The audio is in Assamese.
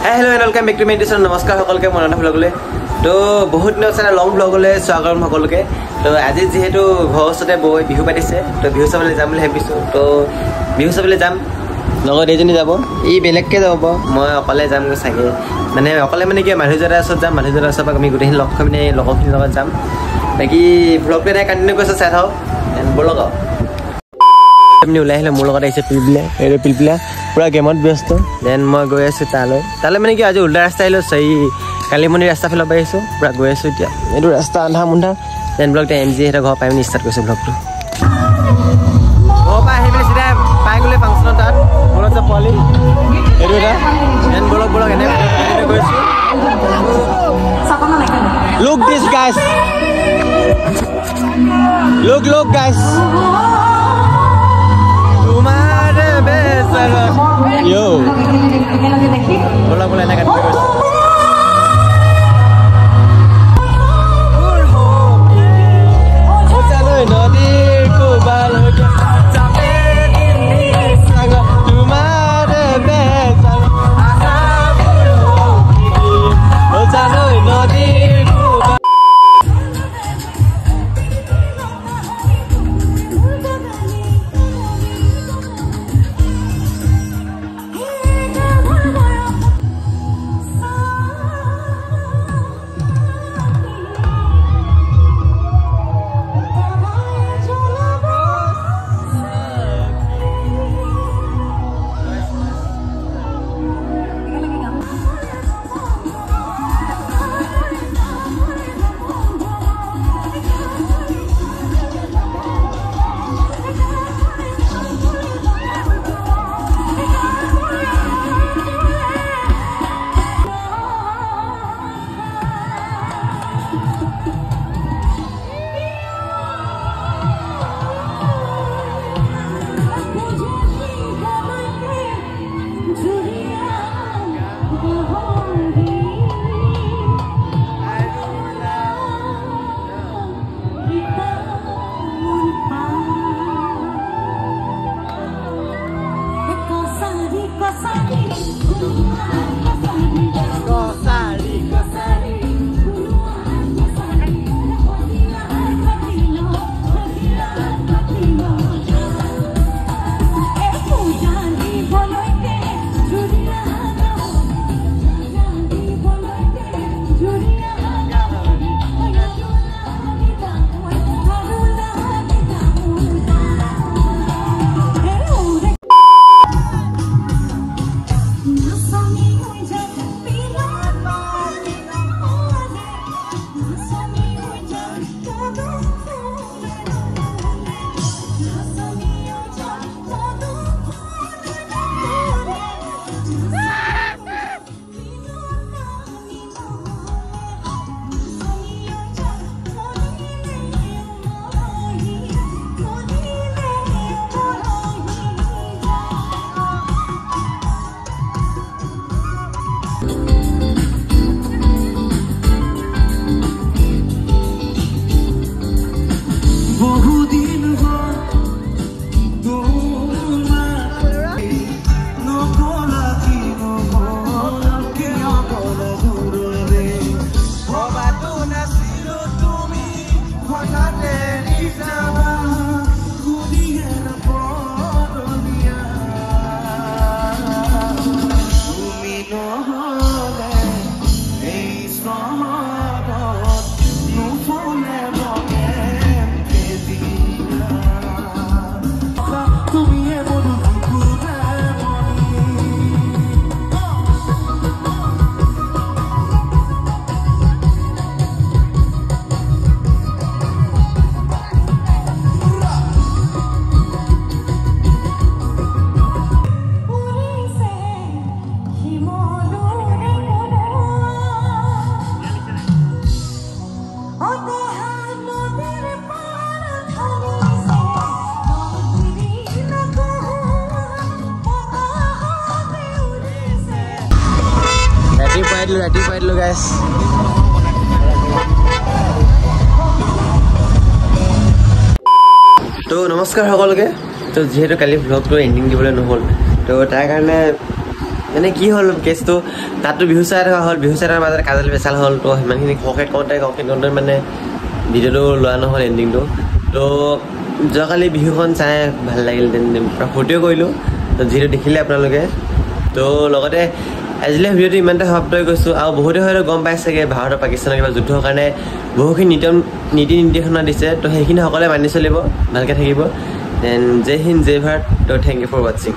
Hello and welcome back to meditation. नमस्कार सकलोके मन ब्लगले तो बहुत दिन से लंग ब्लगले स्वागतम सकलोके। तो आज जीतु घर ओसरते बई बिहु पातिसे तो बिहु चाबले जाम बुली भाबिसु। तो बिहु चाबले जाम लगत एजनी যাব ই বেলেগকে যাব মই অকলে যাম চাগে মানে অকলে মানে কি মানুহজনৰ ওচৰত যাম মানুহজনৰ ওচৰত আমি গোটেই লগখিনি লগত যাম বাকি ব্লগটো এটা কন্টিনিউ কৰিছে চাই থাকক এন্ড ব্লগ আমি ওলাই আহিলে মোৰ লগত আহিছে পিলপিলা পুৰা গেমত ব্যস্ত দেন মই গৈ আছো তালৈ মানে কি আজি উল্টা ৰাস্তা আহিলো সেই কালিমণি ৰাস্তা ফালে পাইছো পুৰা গৈ আছো এতিয়া এইটো ৰাস্তা আন্ধা মুন্ধা দেন ব্লগটো এমজি হেতৰ ঘৰ পাই আমি ষ্টাৰ্ট কৰিছো ব্লগটো ঘৰ পাই আহিলে সিধা পাই গ'লে ফাংচন তাত বলছে পলি এইটো এটা দেন ব্লগ এনে গৈছো look this guys look guys तुम्हारे बेसर यो बोला ना कर चलो नदी को बाल हो गया तुम्हारे बेसर चलो नदी Ready guys. तो नमस्कार सकलोके तो जेहेतु काली ब्लॉग तो एंडिंग दिबले নহল तो तार कारणे মানে কি হ'ল কেছটো তাততো বিহু চাই থকা হ'ল বিহু চাই থকাৰ মাজতে কাজল পেচাল হ'ল তো সিমানখিনি কওঁতে মানে ভিডিঅ'টো লোৱা নহ'ল এণ্ডিংটো তো যোৱাকালি বিহুখন চাই ভাল লাগিল পূৰা ফূৰ্তিও কৰিলোঁ তো যিহেতু দেখিলে আপোনালোকে তো লগতে আজিলৈ ভিডিঅ'টো ইমানতে সমাপ্ত হৈ গৈছোঁ আৰু বহুতে হয়তো গম পাই চাগে ভাৰত আৰু পাকিস্তানৰ কিবা যুদ্ধৰ কাৰণে বহুখিনি নীতি নিৰ্দেশনা দিছে তো সেইখিনি সকলোৱে মানি চলিব ভালকৈ থাকিব দেন জয় হিন্দ জয় ভাৰত তো থেংক ইউ ফৰ ৱাচিং